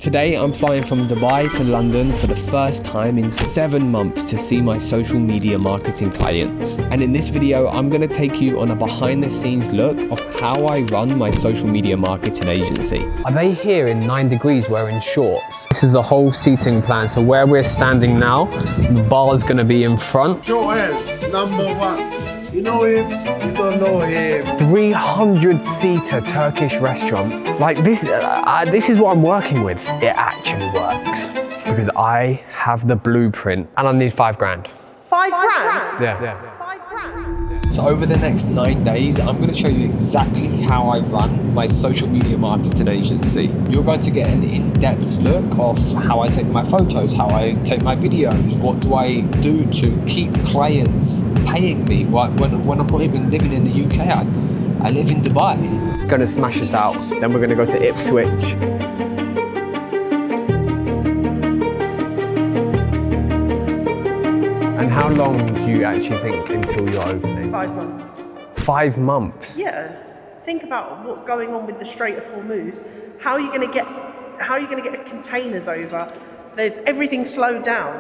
Today I'm flying from Dubai to London for the first time in 7 months to see my social media marketing clients. And in this video, I'm going to take you on a behind the scenes look of how I run my social media marketing agency. Are they here in 9 degrees wearing shorts? This is a whole seating plan. So where we're standing now, the bar is going to be in front. Show hands, #1. You know him, you don't know him. 300-seater Turkish restaurant. Like this is what I'm working with. It actually works because I have the blueprint and I need 5 grand. 5 grand? Yeah. 5 grand? So over the next 9 days, I'm going to show you exactly how I run my social media marketing agency. You're going to get an in-depth look of how I take my photos, how I take my videos, what do I do to keep clients paying me when I'm not even living in the UK. I live in Dubai. Going to smash this out. Then we're going to go to Ipswich. And how long do you actually think until you're opening? 5 months. 5 months? Yeah. Think about what's going on with the Strait of Hormuz. How are you going to get the containers over? There's everything slowed down.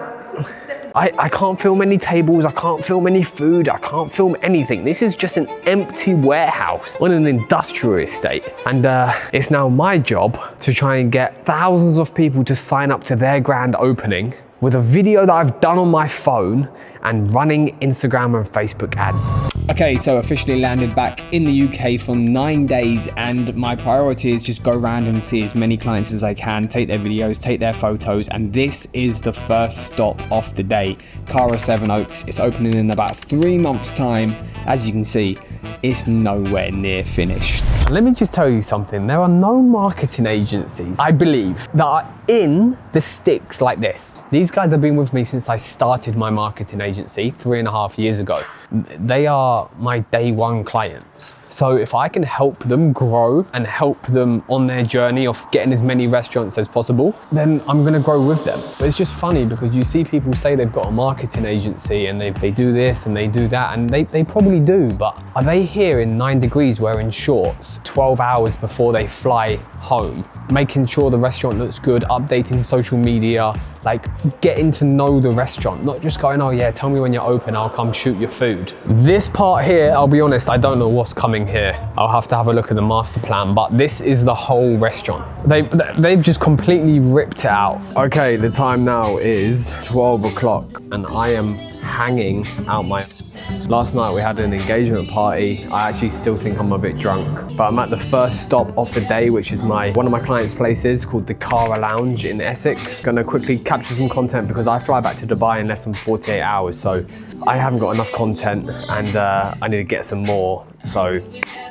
I can't film any tables, I can't film any food, I can't film anything. This is just an empty warehouse on an industrial estate. And it's now my job to try and get thousands of people to sign up to their grand opening with a video that I've done on my phone and running Instagram and Facebook ads. Okay, so officially landed back in the UK for 9 days, and my priority is just go around and see as many clients as I can, take their videos, take their photos, and this is the first stop of the day, Sevenoaks. It's opening in about 3 months' time. As you can see, it's nowhere near finished. Let me just tell you something. There are no marketing agencies, I believe, that are in the sticks like this. These guys have been with me since I started my marketing agency 3.5 years ago. They are my day one clients. So if I can help them grow and help them on their journey of getting as many restaurants as possible, then I'm gonna grow with them. But it's just funny because you see people say they've got a marketing agency and they do this and they do that, and they probably do, but are they here in 9 degrees wearing shorts 12 hours before they fly home, making sure the restaurant looks good, updating social media, like getting to know the restaurant, not just going, oh yeah, tell me when you're open, I'll come shoot your food. This part here, I'll be honest, I don't know what's coming here. I'll have to have a look at the master plan, but this is the whole restaurant. They've just completely ripped it out. Okay, the time now is 12 o'clock and I am hanging out my ass. Last night we had an engagement party. I actually still think I'm a bit drunk, but I'm at the first stop of the day, which is one of my clients' places called the Cara Lounge in Essex. Gonna quickly capture some content because I fly back to Dubai in less than 48 hours, so I haven't got enough content and I need to get some more. So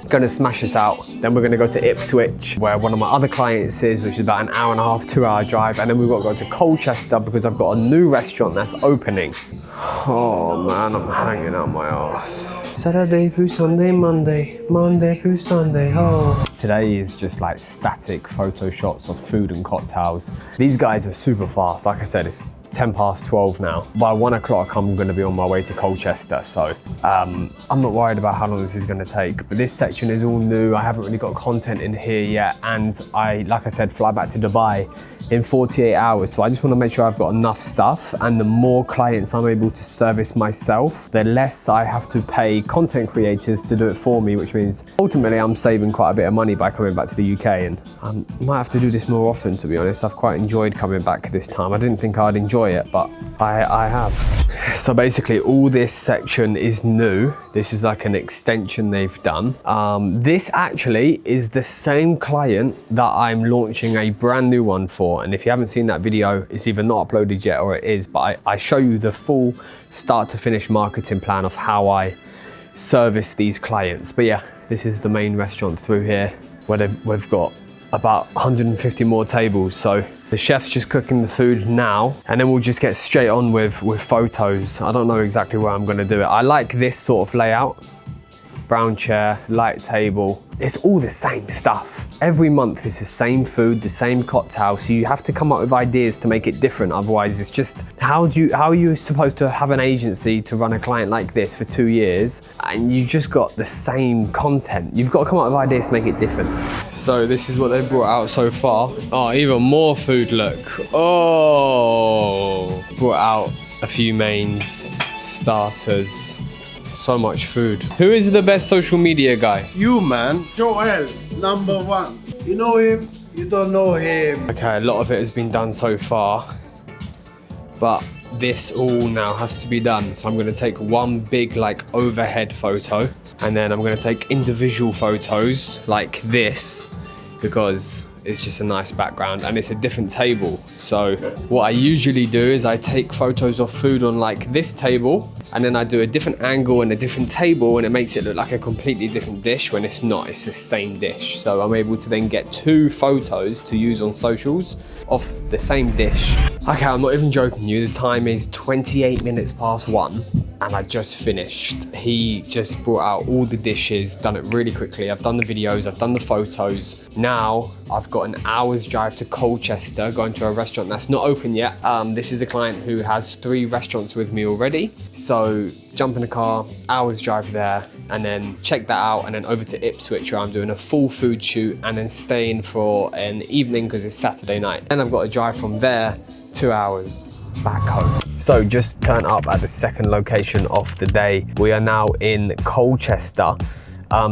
gonna smash this out. Then we're gonna go to Ipswich, where one of my other clients is, which is about an hour and a half, 2-hour drive. And then we've got to go to Colchester because I've got a new restaurant that's opening. Oh man, I'm hanging out my ass. Saturday through Sunday, Monday through Sunday, oh. Today is just like static photo shots of food and cocktails. These guys are super fast. Like I said, it's 10 past 12 now. By 1 o'clock, I'm gonna be on my way to Colchester. So I'm not worried about how long this is gonna take, but this section is all new. I haven't really got content in here yet. And like I said, fly back to Dubai in 48 hours. So I just wanna make sure I've got enough stuff, and the more clients I'm able to service myself, the less I have to pay content creators to do it for me, which means ultimately I'm saving quite a bit of money by coming back to the UK. And I might have to do this more often, to be honest. I've quite enjoyed coming back this time. I didn't think I'd enjoy it, but I have. So basically all this section is new. This is like an extension they've done. This actually is the same client that I'm launching a brand new one for. And if you haven't seen that video, it's either not uploaded yet or it is, but I show you the full start to finish marketing plan of how I service these clients. But yeah, this is the main restaurant through here where we've got about 150 more tables. So the chef's just cooking the food now, and then we'll just get straight on with photos. I don't know exactly where I'm gonna do it. I like this sort of layout. brown chair, light table. It's all the same stuff. Every month it's the same food, the same cocktail, so you have to come up with ideas to make it different. Otherwise it's just, how are you supposed to have an agency to run a client like this for 2 years and you just got the same content? You've got to come up with ideas to make it different. So this is what they've brought out so far. Oh, even more food, look. Oh, brought out a few mains, starters. So much food. Who is the best social media guy? You, man. Joel, #1. You know him? You don't know him. Okay, a lot of it has been done so far, but this all now has to be done. So I'm gonna take one big like overhead photo, and then I'm gonna take individual photos like this, because it's just a nice background and it's a different table. So what I usually do is I take photos of food on like this table, and then I do a different angle and a different table, and it makes it look like a completely different dish when it's not, it's the same dish. So I'm able to then get 2 photos to use on socials of the same dish. Okay, I'm not even joking you, the time is 28 minutes past 1 and I just finished. He just brought out all the dishes, done it really quickly. I've done the videos, I've done the photos. Now I've got an hour's drive to Colchester, going to a restaurant that's not open yet. This is a client who has 3 restaurants with me already. So jump in the car, hour's drive there, and then check that out, and then over to Ipswich where I'm doing a full food shoot and then staying for an evening because it's Saturday night. Then I've got to drive from there 2 hours back home. So just turn up at the second location of the day. We are now in Colchester.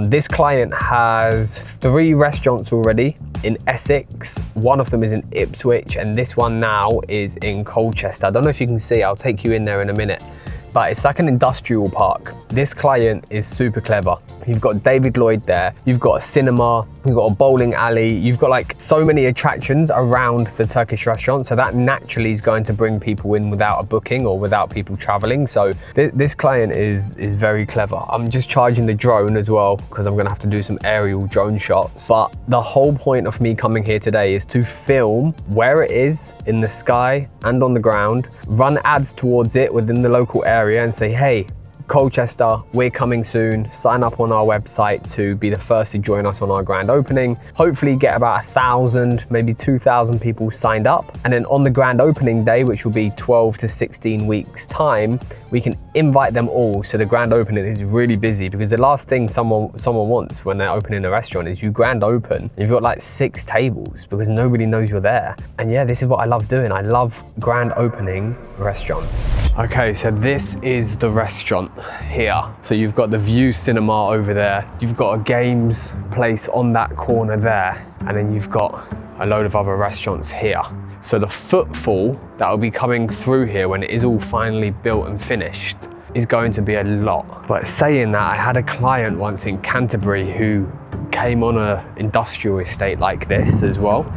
This client has 3 restaurants already in Essex. One of them is in Ipswich, and this one now is in Colchester. I don't know if you can see, I'll take you in there in a minute. But it's like an industrial park. This client is super clever. You've got David Lloyd there, you've got a cinema, you've got a bowling alley, you've got like so many attractions around the Turkish restaurant, so that naturally is going to bring people in without a booking or without people traveling. So this client is very clever. I'm just charging the drone as well because I'm gonna have to do some aerial drone shots. But the whole point of me coming here today is to film where it is in the sky and on the ground, run ads towards it within the local area and say, hey, Colchester, we're coming soon. Sign up on our website to be the first to join us on our grand opening. Hopefully get about 1,000, maybe 2,000 people signed up. And then on the grand opening day, which will be 12 to 16 weeks time, we can invite them all. So the grand opening is really busy, because the last thing someone wants when they're opening a restaurant is you grand open, you've got like 6 tables because nobody knows you're there. And yeah, this is what I love doing. I love grand opening restaurants. Okay, so this is the restaurant here. So you've got the View Cinema over there. You've got a games place on that corner there. And then you've got a load of other restaurants here. So the footfall that will be coming through here when it is all finally built and finished is going to be a lot. But saying that, I had a client once in Canterbury who came on an industrial estate like this as well.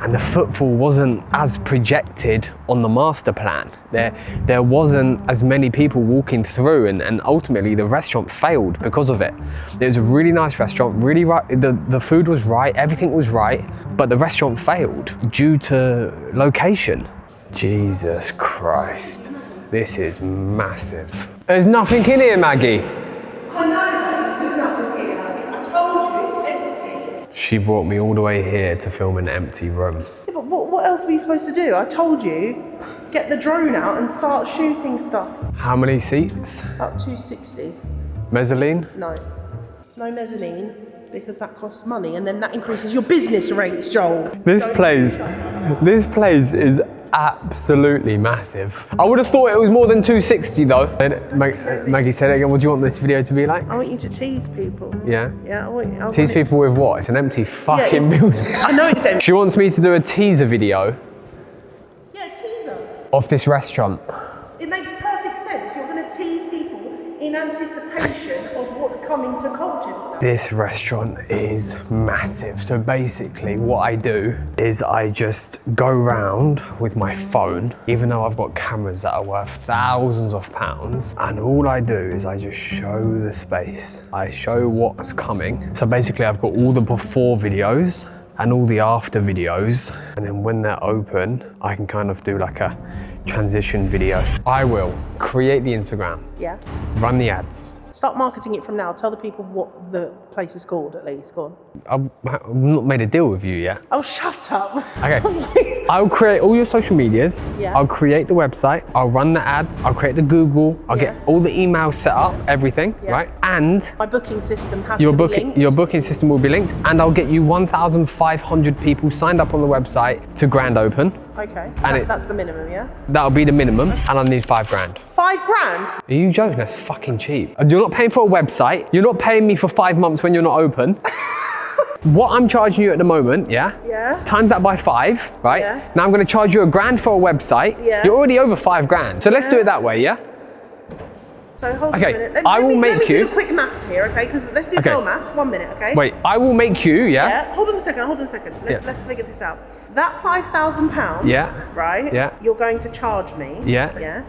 And the footfall wasn't as projected on the master plan. There wasn't as many people walking through, and ultimately the restaurant failed because of it. It was a really nice restaurant, really right, the food was right, everything was right, but the restaurant failed due to location. Jesus Christ, this is massive. There's nothing in here, Maggie. I know, there's nothing here. I told you, it's empty. She brought me all the way here to film an empty room. Yeah, but what else were you supposed to do? I told you, get the drone out and start shooting stuff. How many seats? About 260. Mezzanine? No mezzanine, because that costs money, and then that increases your business rates, Joel. This place is absolutely massive. I would have thought it was more than 260 though. Maggie said it again, what do you want this video to be like? I want you to tease people. Yeah? Yeah, I Tease people with what? It's an empty fucking building. I know it's empty. She wants me to do a teaser video. Yeah, teaser. Of this restaurant. It makes perfect sense. You're going to tease people in anticipation of what's coming to Colchester. This restaurant is massive. So basically what I do is I just go round with my phone, even though I've got cameras that are worth thousands of pounds, and all I do is I just show the space. I show what's coming. So basically I've got all the before videos and all the after videos, and then when they're open, I can kind of do like a transition video. I will create the Instagram, Yeah. run the ads, Start marketing it from now. Tell the people what the place is called, at least. Go on. I've not made a deal with you yet. Oh, shut up. Okay. I'll create all your social medias. Yeah. I'll create the website. I'll run the ads. I'll create the Google. I'll get all the emails set up, everything, right? And my booking system has to be linked. Your booking system will be linked, and I'll get you 1,500 people signed up on the website to grand open. Okay. And that's the minimum, yeah? That'll be the minimum, and I'll need 5 grand. 5 grand? Are you joking? That's fucking cheap. You're not paying for a website. You're not paying me for 5 months when you're not open. What I'm charging you at the moment, Yeah. times that by 5, right? Yeah. Now I'm going to charge you a grand for a website. Yeah. You're already over 5 grand. So let's do it that way, yeah? So hold Okay, on a minute. Let I will me make do you- the quick maths here, okay? Because let's do girl maths. 1 minute, okay? Wait, I will make you, Yeah. Hold on a second. Yeah. Let's figure this out. That £5,000. Yeah. Right. Yeah. You're going to charge me. Yeah. Yeah.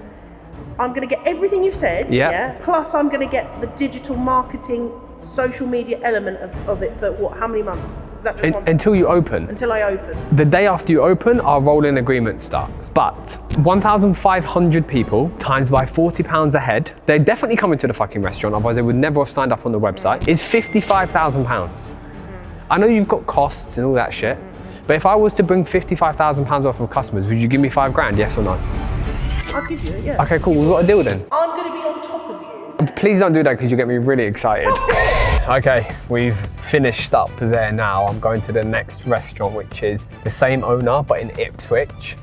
I'm going to get everything you've said. Yeah. Plus, I'm going to get the digital marketing, social media element of it for what? How many months? Is that just one? Until you open. Until I open. The day after you open, our rolling agreement starts. But 1,500 people times by £40 a head, they're definitely coming to the fucking restaurant, otherwise they would never have signed up on the website, is £55,000. I know you've got costs and all that shit, but if I was to bring £55,000 worth of customers, would you give me 5 grand, yes or no? I'll give you it, yeah. Okay, cool, we've got a deal then. I'm going to be on top of you. Please don't do that because you get me really excited. Okay, we've finished up there now. I'm going to the next restaurant, which is the same owner, but in Ipswich.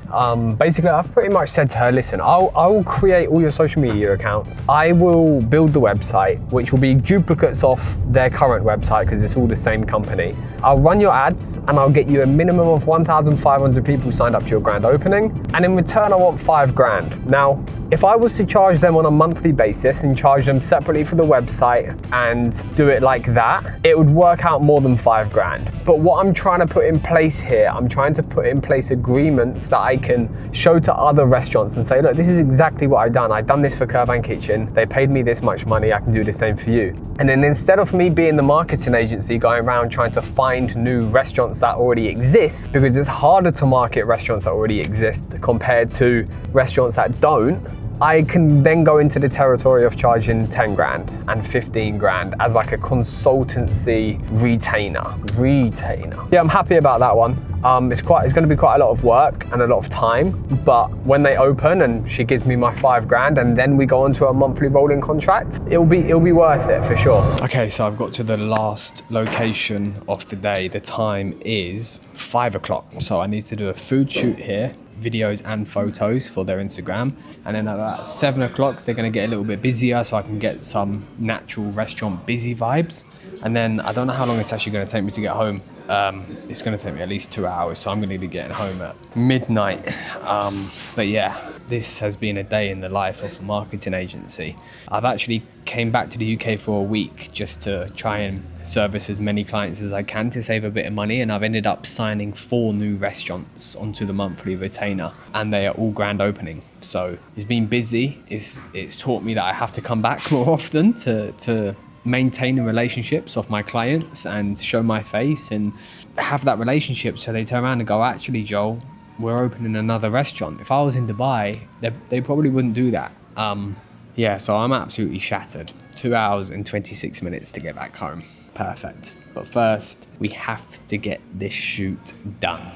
Basically, I've pretty much said to her, listen, I will create all your social media accounts. I will build the website, which will be duplicates of their current website because it's all the same company. I'll run your ads and I'll get you a minimum of 1,500 people signed up to your grand opening. And in return, I want 5 grand. Now, if I was to charge them on a monthly basis and charge them separately for the website and do it like that, it would work out more than 5 grand. But what I'm trying to put in place here, I'm trying to put in place agreements that I can show to other restaurants and say, look, this is exactly what I've done. I've done this for Curvan Kitchen. They paid me this much money. I can do the same for you. And then instead of me being the marketing agency going around trying to find new restaurants that already exist, because it's harder to market restaurants that already exist compared to restaurants that don't, I can then go into the territory of charging 10 grand and 15 grand as like a consultancy retainer. Yeah, I'm happy about that one. It's going to be quite a lot of work and a lot of time, but when they open and she gives me my 5 grand and then we go on to a monthly rolling contract, it'll be worth it for sure. Okay, so I've got to the last location of the day. The time is 5 o'clock. So I need to do a food shoot here, videos and photos for their Instagram, and then at about 7 o'clock they're going to get a little bit busier so I can get some natural restaurant busy vibes, and then I don't know how long it's actually going to take me to get home. It's going to take me at least 2 hours, so I'm going to be getting home at midnight. But yeah, this has been a day in the life of a marketing agency. I've actually came back to the UK for a week just to try and service as many clients as I can to save a bit of money, and I've ended up signing 4 new restaurants onto the monthly retainer, and they are all grand opening. So it's been busy. It's taught me that I have to come back more often to maintain the relationships of my clients and show my face and have that relationship, so they turn around and go, actually, Joel, we're opening another restaurant. If I was in Dubai, they probably wouldn't do that. Yeah, so I'm absolutely shattered. 2 hours and 26 minutes to get back home. Perfect. But first, we have to get this shoot done.